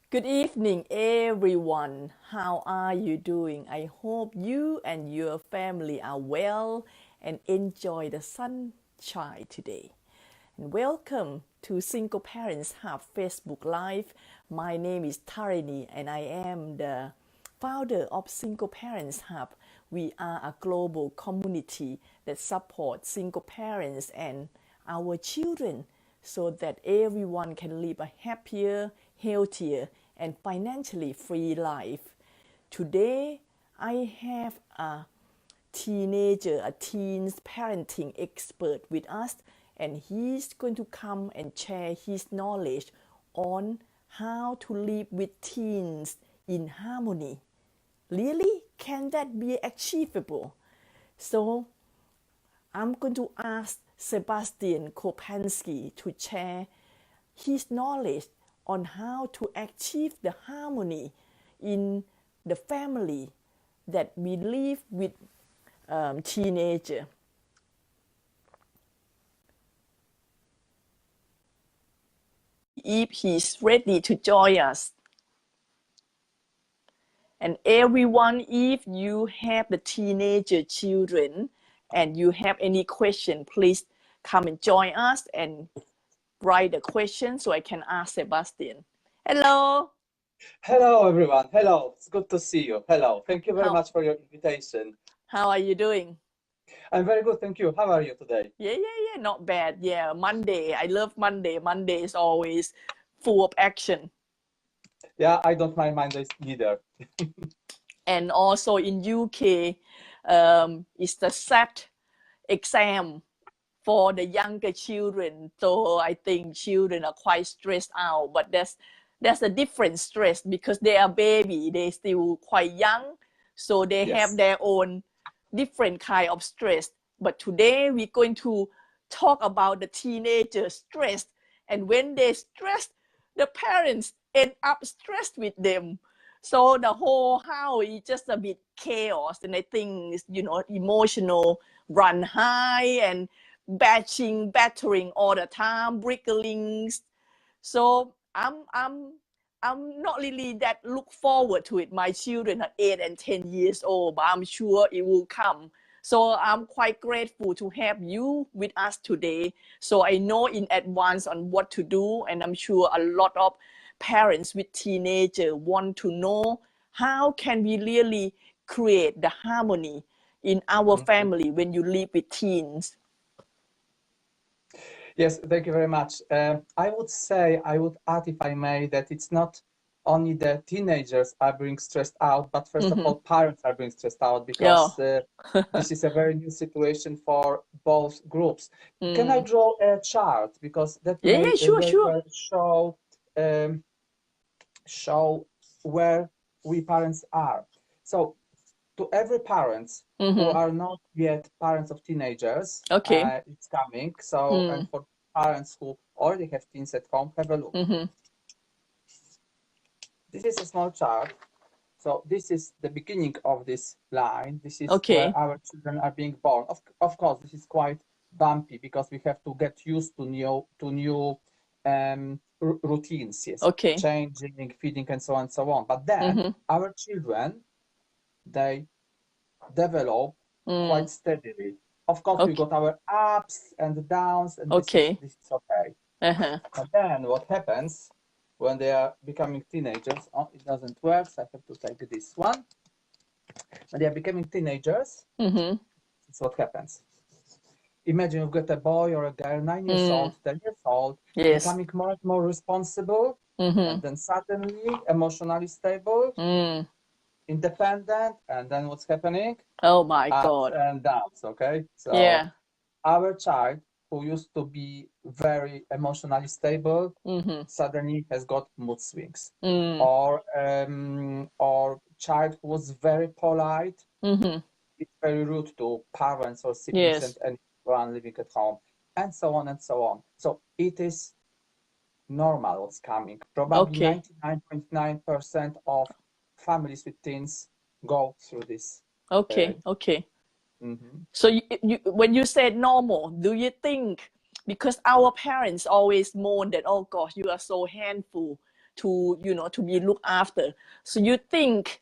Good evening, everyone. How are you doing? I hope you and your family are well and enjoy the sunshine today. And welcome to Single Parents Hub Facebook Live. My name is Tarini and I am the founder of Single Parents Hub. We are a global community that supports single parents and our children so that everyone can live a happier, healthier, and financially free life. Today, I have a teens parenting expert with us, and he's going to come and share his knowledge on how to live with teens in harmony. Really? Can that be achievable? So I'm going to ask Sebastian Kopanski to share his knowledge on how to achieve the harmony in the family that we live with teenager. If he's ready to join us. And everyone, if you have the teenager children and you have any question, please come and join us and write the question so I can ask Sebastian. Hello. Hello, everyone. Hello. It's good to see you. Hello. Thank you very How much for your invitation. how are you doing? I'm very good. Thank you. How are you today? Yeah, not bad. Yeah, Monday. I love Monday. Monday is always full of action. Yeah, I don't mind Mondays neither. And also in UK, it's the SAT exam for the younger children. So I think children are quite stressed out, but that's a different stress because they are baby, they still quite young, so they have Yes. their own different kind of stress. But today we're going to talk about the teenager stress, and when they stress, the parents end up stressed with them. So the whole house is just a bit chaos, and I think emotional run high and battering all the time, bricklings. So I'm not really that look forward to it. My children are 8 and 10 years old, but I'm sure it will come. So I'm quite grateful to have you with us today. So I know in advance on what to do, and I'm sure a lot of parents with teenagers want to know how can we really create the harmony in our Mhm. family when you live with teens. Yes, thank you very much. I would add, if I may, that it's not only the teenagers are being stressed out, but first of Mm-hmm. all, parents are being stressed out Yeah. because this is a very new situation for both groups. Can I Mm. draw a chart? Because that Yeah, may very sure. well um, show where we parents are. So to every parents who Mm-hmm. are not yet parents of teenagers, Okay. it's coming. So, and Mm. for parents who already have teens at home, have a look. Mm-hmm. This is a small chart. So this is the beginning of this line. This is where Okay. our children are being born. Of course, this is quite bumpy because we have to get used to new routines, yes, Okay. changing, feeding, and so on and so on. But then Mm-hmm. our children, they develop Mm. quite steadily. Of course, we Okay. got our ups and downs, and Okay. this is okay. Uh-huh. But then what happens when they are becoming teenagers? Oh, it doesn't work, so I have to take this one. When they are becoming teenagers, Mm-hmm. this is what happens. Imagine you've got a boy or a girl, 9 years Mm. old, 10 years old, Yes. becoming more and more responsible, Mm-hmm. and then suddenly emotionally stable, Mm. independent, and then what's happening? Oh my Ups God. and downs, okay? So Yeah. our child who used to be very emotionally stable Mm-hmm. suddenly has got mood swings, Mm. or child who was very polite, Mm-hmm. it's very rude to parents or siblings and Yes. anyone living at home, and so on and so on. So it is normal what's coming. Probably Okay. 99.9% of families with teens go through this. Uh, Okay. mhm. So when you said normal, do you think because our parents always moan that, oh gosh, you are so handful, to, to be looked after. So do you think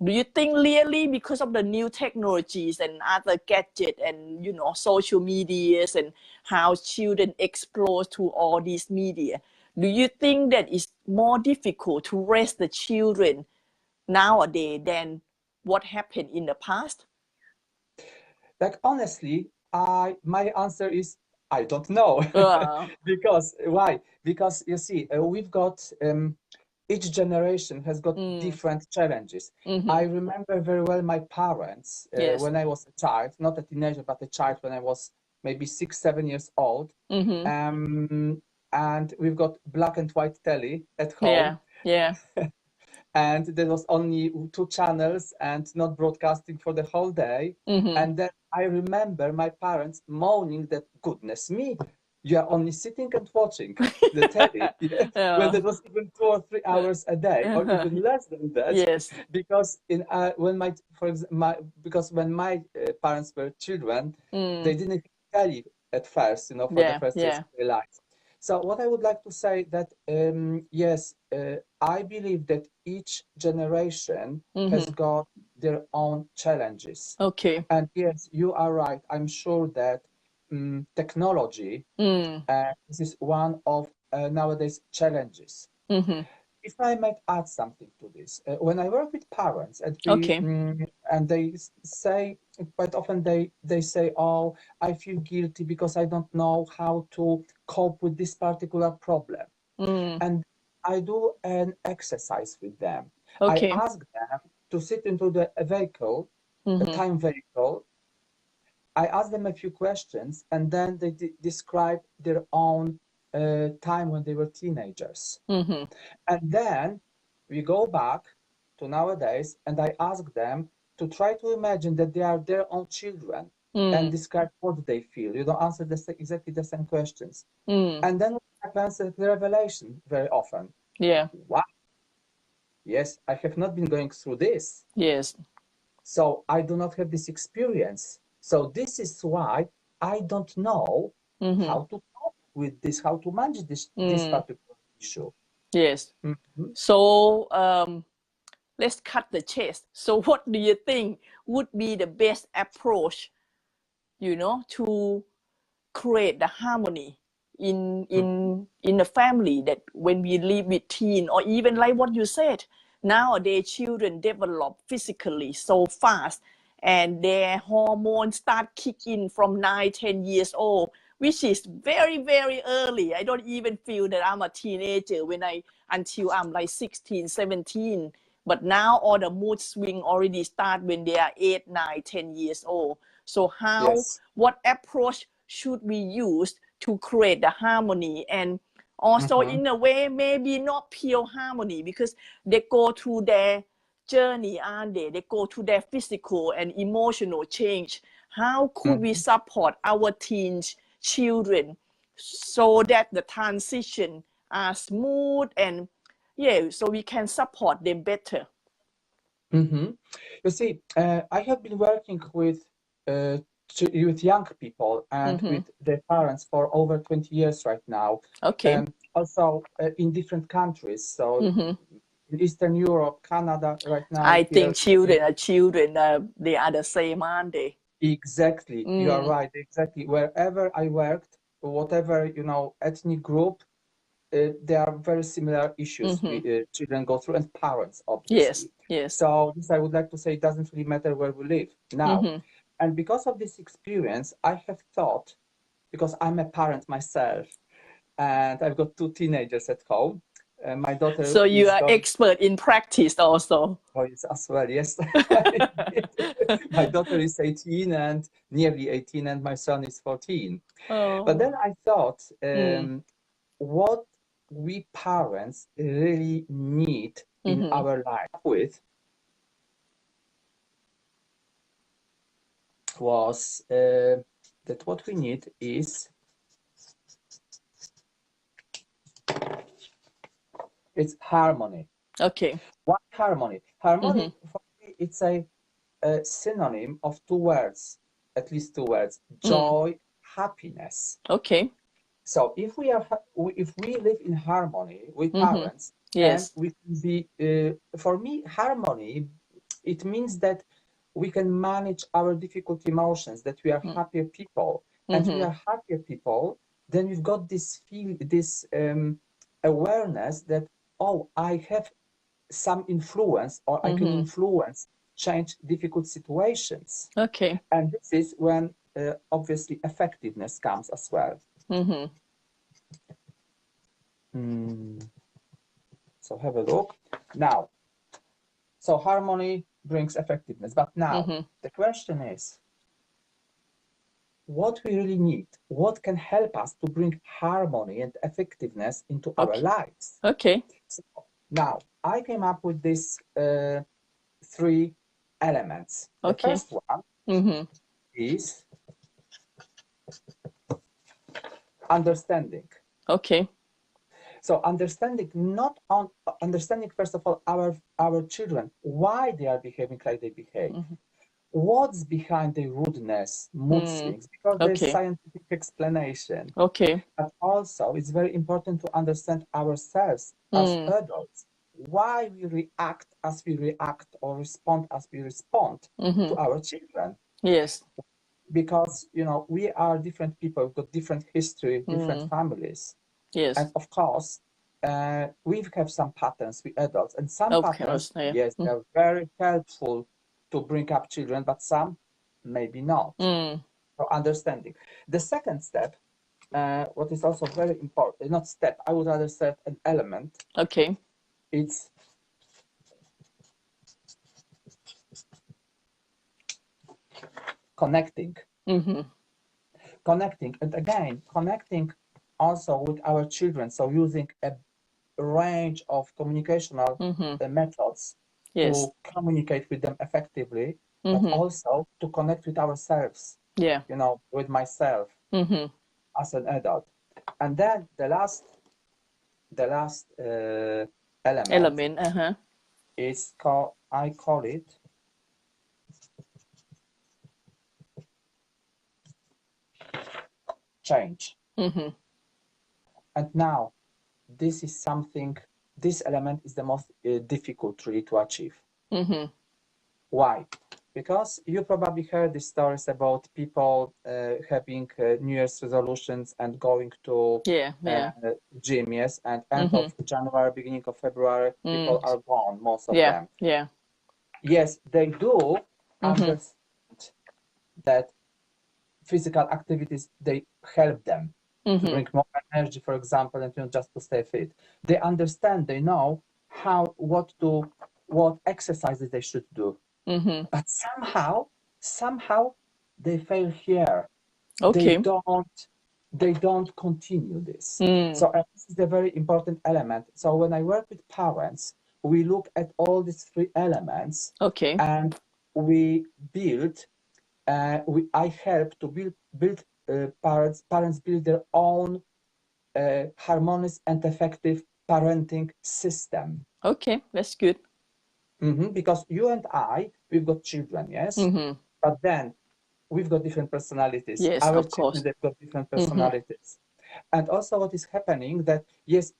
really because of the new technologies and other gadgets and, social medias and how children explore to all these media, do you think that it's more difficult to raise the children nowadays than what happened in the past? Like, honestly, my answer is I don't know. Because why? Because you see, we've got each generation has got different challenges. I remember very well my parents Yes. when I was a child, not a teenager, but a child when I was maybe 6, 7 years old. And we've got black and white telly at home. Yeah. And there was only 2 channels and not broadcasting for the whole day. And then I remember my parents moaning that, goodness me, you are only sitting and watching the telly. When it was even 2 or 3 hours a day, or even less than that. Yes. Because when my parents were children, they didn't have telly at first, for the first years of their lives. So what I would like to say that, yes, I believe that each generation has got their own challenges. Okay. And yes, you are right. I'm sure that technology, this is one of nowadays challenges. If I might add something to this, when I work with parents and and they say quite often they say, "Oh, I feel guilty because I don't know how to cope with this particular problem," and I do an exercise with them. I ask them to sit into the vehicle, a time vehicle. I ask them a few questions, and then they describe their own time when they were teenagers. And then we go back to nowadays, and I ask them to try to imagine that they are their own children and describe what they feel. You don't answer exactly the same questions. And then we happens the revelation very often. Yeah. Wow. Yes, I have not been going through this. Yes. So I do not have this experience. So this is why I don't know how to cope with this, how to manage this particular issue. Yes. So let's cut the chase. So what do you think would be the best approach, to create the harmony in the family, that when we live with teen, or even like what you said, nowadays children develop physically so fast and their hormones start kicking from 9-10 years old, which is very, very early. I don't even feel that I'm a teenager until I'm like 16, 17. But now all the mood swing already start when they are 8, 9, 10 years old. So what approach should we use to create the harmony? And also in a way, maybe not pure harmony, because they go through their journey, aren't they? They go through their physical and emotional change. How could we support our teens, children, so that the transition are smooth and so we can support them better? You see, I have been working with young people and with their parents for over 20 years right now. Okay. And also in different countries. So in Eastern Europe, Canada right now. I think children are children. They are the same, aren't they? Exactly. You are right. Exactly. Wherever I worked, whatever, ethnic group, there are very similar issues children go through, and parents, obviously. Yes. So this, I would like to say, it doesn't really matter where we live now. And because of this experience, I have thought, because I'm a parent myself, and I've got 2 teenagers at home. My daughter. So you are expert in practice also. Oh, yes, as well. Yes. My daughter is 18 and nearly 18, and my son is 14. But then I thought, what we parents really need in our life was that what we need is it's harmony. Okay. What harmony? Harmony, for me, it's a synonym of 2 words, at least 2 words: joy, happiness. Okay. So if we live in harmony with parents, And Yes. we can be, for me, harmony, it means that we can manage our difficult emotions, that we are happier people. And we are happier people, then we've got this awareness that, oh, I have some influence, or I can influence, change difficult situations. Okay. And this is when obviously effectiveness comes as well. So have a look. Now, so harmony brings effectiveness. But now the question is, what we really need, what can help us to bring harmony and effectiveness into our lives? Okay. So now I came up with these 3 elements. The first one is understanding. Okay. So understanding, not on understanding first of all our children, why they are behaving like they behave. What's behind the rudeness, mood swings, because there's scientific explanation. Okay. But also it's very important to understand ourselves as adults, why we react as we react, or respond as we respond to our children. Yes. Because, you know, we are different people, we've got different history, different families. Yes. And of course, we have some patterns, we adults, and some patterns, yes, they're very helpful to bring up children, but some maybe not. So understanding. The second step, what is also very important, not step, I would rather say an element. Okay. It's connecting. Connecting, and again, connecting also with our children. So using a range of communicational methods to communicate with them effectively, but also to connect with ourselves. Yeah. You know, with myself as an adult. And then the last element is I call it change. And now this element is the most difficult really to achieve. Why? Because you probably heard the stories about people having New Year's resolutions and going to gym, yes, and end of January, beginning of February, people are gone, most of them. Yeah. Yes, they do understand that physical activities, they help them to bring more energy, for example, and just to stay fit. They understand, they know what exercises they should do. But somehow they fail here. Okay. They don't continue this. So this is a very important element. So when I work with parents, we look at all these 3 elements. Okay. And we build. I help to build parents build their own harmonious and effective parenting system. Okay, that's good. Because you and I, we've got children, yes? But then we've got different personalities. Yes, our of course. Children, they've got different personalities. And also what is happening that, yes,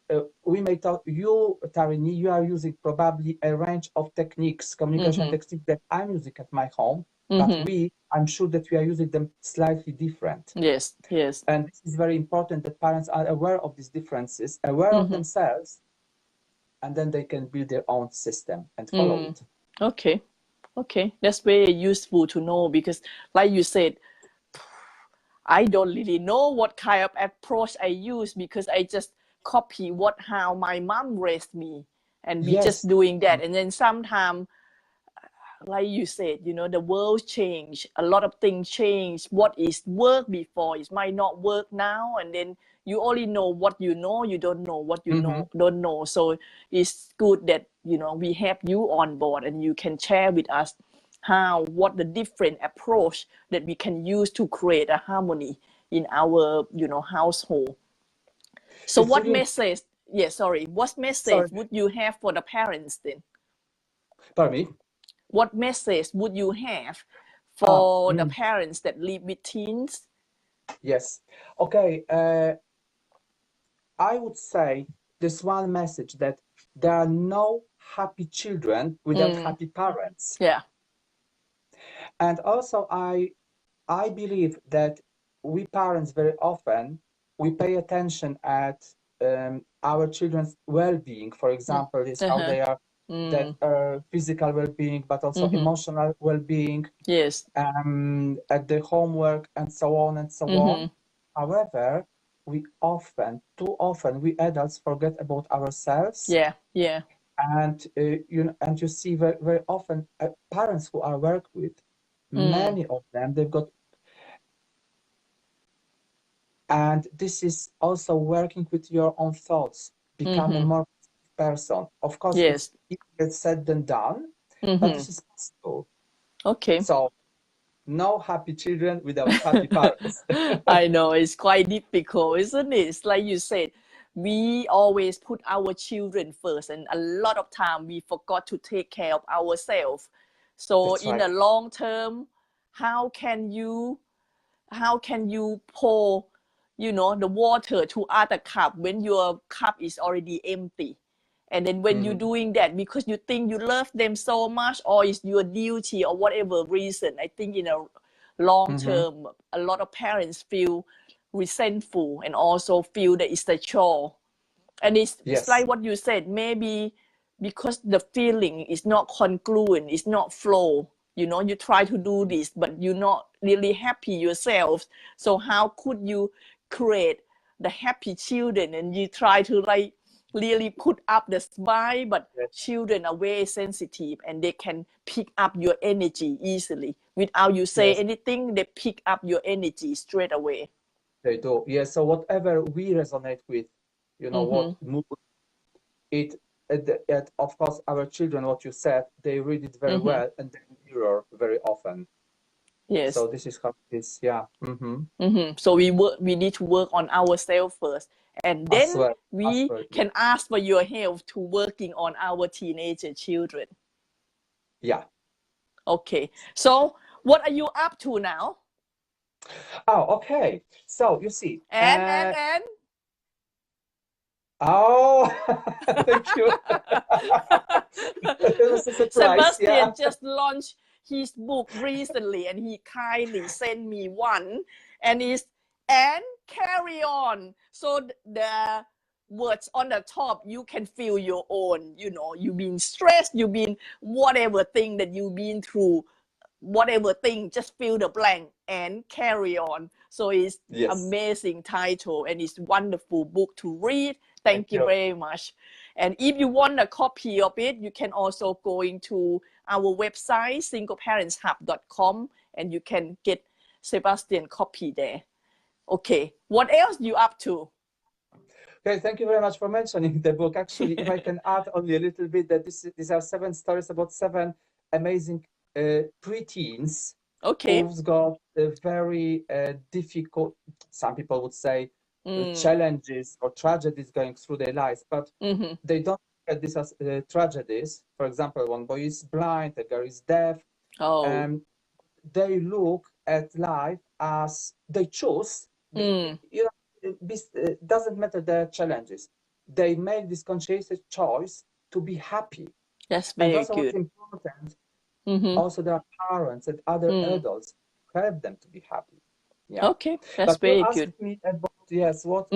we may talk, you, Tarini, you are using probably a range of techniques, communication techniques that I'm using at my home, but I'm sure that we are using them slightly different. Yes, yes. And this is very important that parents are aware of these differences, aware of themselves, and then they can build their own system and follow it. Okay. Okay, that's very useful to know, because like you said, I don't really know what kind of approach I use, because I just copy how my mom raised me, and we just doing that. And then sometimes, like you said, you know, the world change, a lot of things change. What is work before, it might not work now, and then you only know what you know, you don't know what you don't know. So it's good that, you know, we have you on board and you can share with us what the different approach that we can use to create a harmony in our, you know, household. So what message would you have for the parents then? Pardon me? What message would you have for the parents that live with teens? Yes. Okay. I would say this one message, that there are no happy children without happy parents. Yeah. And also I believe that we parents very often we pay attention at our children's well-being. For example, is how they are that physical well-being, but also emotional well-being. Yes. At the homework and so on and so on. However, we too often, we adults forget about ourselves. Yeah. Yeah. And you see very, very often parents who I work with, many of them, they've got. And this is also working with your own thoughts, become a more person. Of course, yes. It's easier said than done, but this is possible. Okay. So, no happy children without happy parents. I know, it's quite difficult, isn't it? It's like you said, we always put our children first, and a lot of time we forgot to take care of ourselves. So That's in right. the long term, how can you pour, the water to other cup when your cup is already empty? And then when you're doing that because you think you love them so much, or it's your duty, or whatever reason, I think in a long term, a lot of parents feel resentful and also feel that it's a chore. And it's like what you said, maybe because the feeling is not congruent, it's not flow. You try to do this, but you're not really happy yourself. So how could you create the happy children? And you try to really put up the smile, but children are very sensitive and they can pick up your energy easily. Without you say anything, they pick up your energy straight away. They do. Yes. So whatever we resonate with, what mood it, of course, our children, what you said, they read it very well and they mirror very often. Yes. So this is how it is. Yeah. So we need to work on ourselves first, and then we can ask for your help to working on our teenager children. Yeah. Okay. So what are you up to now? Oh, okay. So you see. And Oh, thank you. It was a surprise. Sebastian just launched his book recently, and he kindly sent me one, and it's "and carry on." So the words on the top, you can feel your own. You've been stressed, you've been whatever thing that you've been through, whatever thing, just fill the blank and carry on. So it's amazing title, and it's wonderful book to read. Thank you very much. And if you want a copy of it, you can also go into our website, singleparentshub.com, and you can get Sebastian copy there. Okay, what else you up to? Okay, thank you very much for mentioning the book. Actually, if I can add only a little bit, that these are 7 stories about 7 amazing preteens who's got a very difficult, some people would say, challenges or tragedies going through their lives, but they don't look at this as tragedies. For example, one boy is blind, a girl is deaf. They look at life as they choose. Doesn't matter the challenges. They make this conscious choice to be happy. That's very and also good. What's important, also there are parents and other adults who help them to be happy. Yeah. Okay, that's but very you good. asked me about what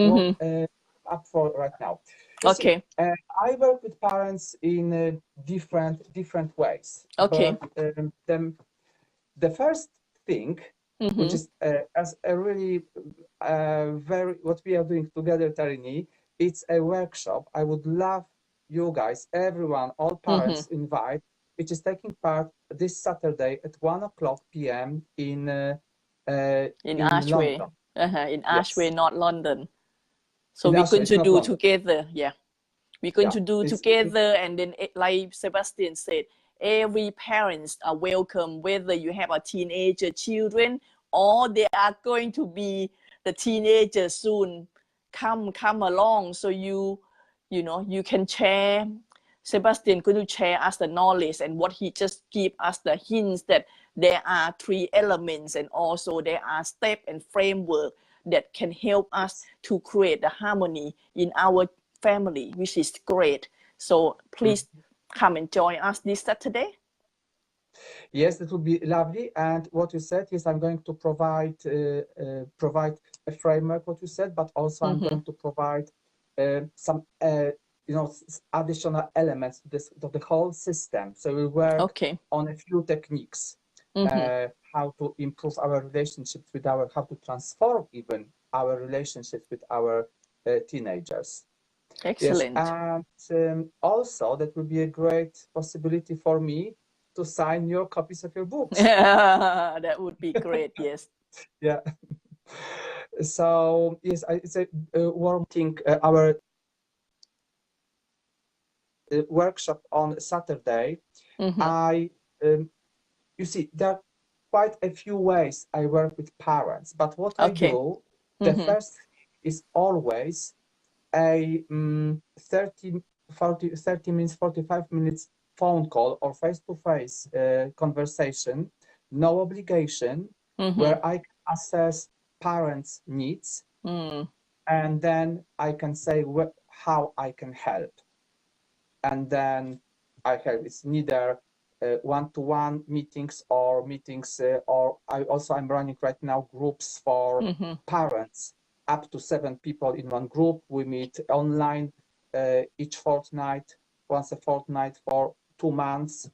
up for right now. Okay. See, I work with parents in different ways. Okay. But, the first thing, which is as a really very what we are doing together, Tarini, it's a workshop. I would love you guys, everyone, all parents invite, which is taking part this Saturday at 1:00 p.m. in Ashway. London. In Ashway, not London. So In we're Ashway, going to not do London. together. Yeah. We're going to do together, and then like Sebastian said, every parents are welcome, whether you have a teenager children or they are going to be the teenagers soon. Come along, so you can share. Sebastian going to share us the knowledge, and what he just give us the hints that there are 3 elements, and also there are step and framework that can help us to create the harmony in our family, which is great. So please come and join us this Saturday. Yes, that would be lovely. And what you said, yes, I'm going to provide a framework, what you said, but also I'm going to provide some additional elements to the whole system. So we work on a few techniques, how to improve our relationships with how to transform even our relationships with our teenagers. Excellent. Yes, and also that will be a great possibility for me to sign your copies of your books. That would be great. Yes. Yeah. So yes, it's a warm thing. Our workshop on Saturday. You see, there are quite a few ways I work with parents, but what I do, the first is always a 30 minutes, 45 minutes phone call or face-to-face conversation, no obligation, where I can assess parents' needs, and then I can say how I can help. And then I have, it's neither one-to-one meetings or meetings, or I'm running right now groups for parents, up to 7 people in one group. We meet online each fortnight, once a fortnight for 2 months,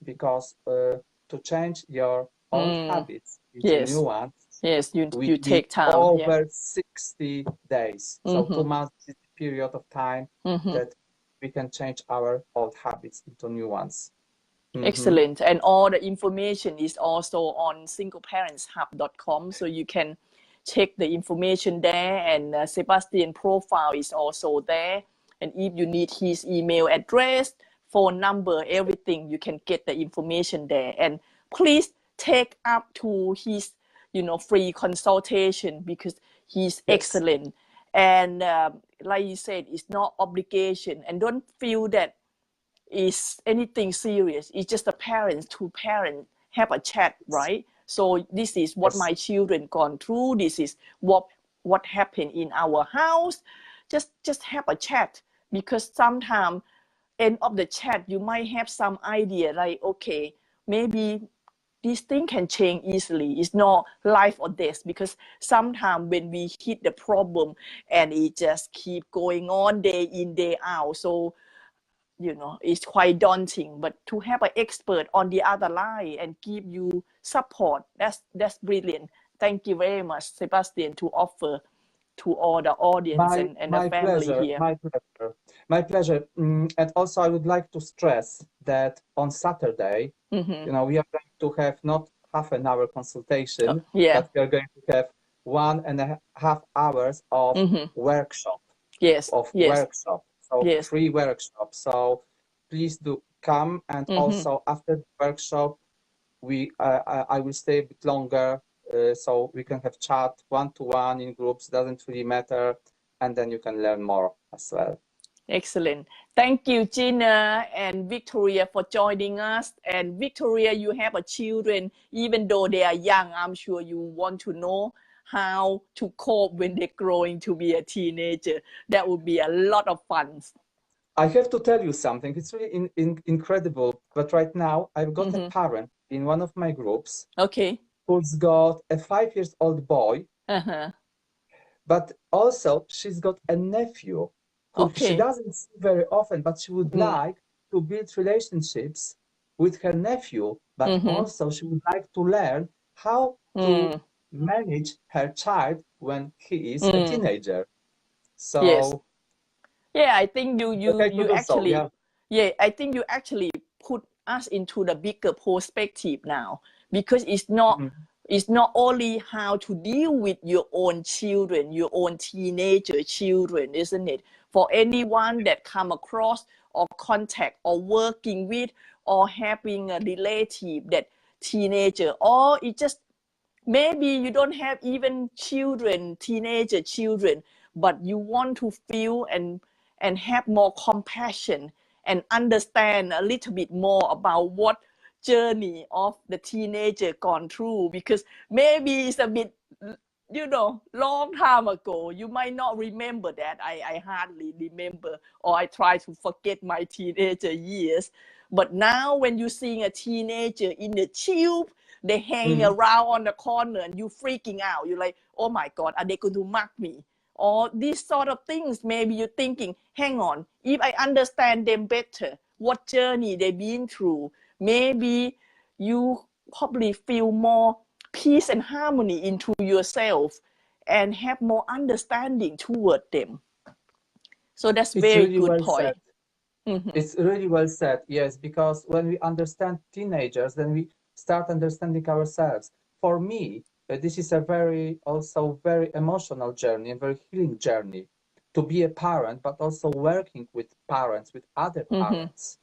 because to change your old habits into new ones, you take time. Over 60 days. So 2 months is the period of time that we can change our old habits into new ones. Excellent. And all the information is also on singleparentshub.com, so you can check the information there, and Sebastian profile is also there. And if you need his email address, phone number, everything, you can get the information there. And please take up to his free consultation, because he's excellent. And like you said, it's not obligation, and don't feel that is anything serious. It's just a parent to parent have a chat, right? So this is what my children gone through. This is what happened in our house. Just have a chat, because sometimes end of the chat you might have some idea like, okay, maybe this thing can change easily. It's not life or death, because sometimes when we hit the problem and it just keep going on day in, day out, so it's quite daunting. But to have an expert on the other line and give you support, that's brilliant. Thank you very much, Sebastian, to offer to all the audience and the family here. My pleasure. And also I would like to stress that on Saturday, we are going to have not half an hour consultation, but we are going to have 1.5 hours of workshop. Workshop. So free workshop. So please do come. And also after the workshop, I will stay a bit longer, so we can have chat one-to-one in groups, doesn't really matter, and then you can learn more as well. Excellent. Thank you, Gina and Victoria, for joining us. And Victoria, you have a children, even though they are young, I'm sure you want to know how to cope when they're growing to be a teenager. That would be a lot of fun. I have to tell you something. It's really incredible. But right now, I've got a parent in one of my groups. Who's got a 5-year-old boy. But also, she's got a nephew who she doesn't see very often, but she would like to build relationships with her nephew. But also, she would like to learn how to manage her child when he is a teenager. So I think you actually I think you actually put us into the bigger perspective now, because it's not only how to deal with your own children, your own teenager children, isn't it? For anyone that come across or contact or working with or having a relative that teenager, or it just maybe you don't have even children, teenager children, but you want to feel and have more compassion and understand a little bit more about what journey of the teenager gone through, because maybe it's a bit long time ago. You might not remember that. I hardly remember, or I try to forget my teenager years. But now when you're seeing a teenager in the tube, they hang around on the corner and you freaking out. You're like, oh my God, are they going to mark me? Or these sort of things, maybe you're thinking, hang on, if I understand them better, what journey they've been through, maybe you probably feel more peace and harmony into yourself and have more understanding toward them. So that's very really good well point. said. It's really well said, yes, because when we understand teenagers, then we start understanding ourselves. For me, this is a very emotional journey, a very healing journey to be a parent, but also working with parents, with other parents.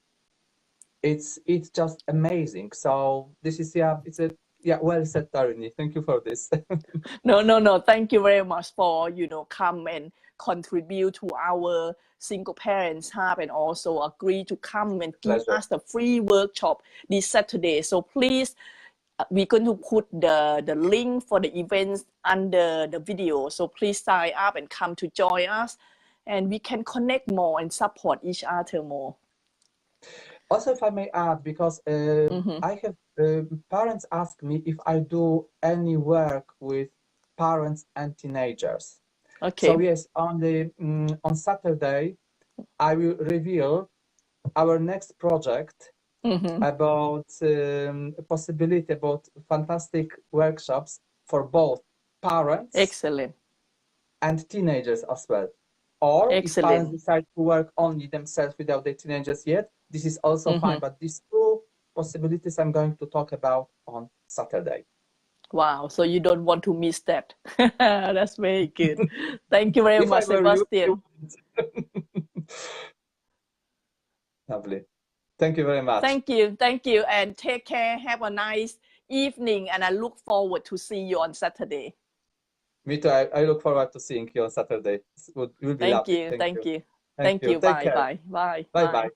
It's just amazing. So this is well said, Tarini. Thank you for this. No. Thank you very much for come and contribute to our single parents hub, and also agree to come and give us the free workshop this Saturday. So please, we're going to put the link for the events under the video. So please sign up and come to join us, and we can connect more and support each other more. Also, if I may add, because I have parents ask me if I do any work with parents and teenagers. Okay. So yes, on Saturday, I will reveal our next project about possibility about fantastic workshops for both parents. Excellent. And teenagers as well. Or if parents decide to work only themselves without the teenagers yet, this is also fine. But these two possibilities I'm going to talk about on Saturday. Wow, so you don't want to miss that. That's very good. Thank you very much, Sebastian. Lovely. Thank you very much. Thank you, and take care. Have a nice evening, and I look forward to see you on Saturday. Me too. I look forward to seeing you on Saturday. It will be lovely. Thank you. Bye.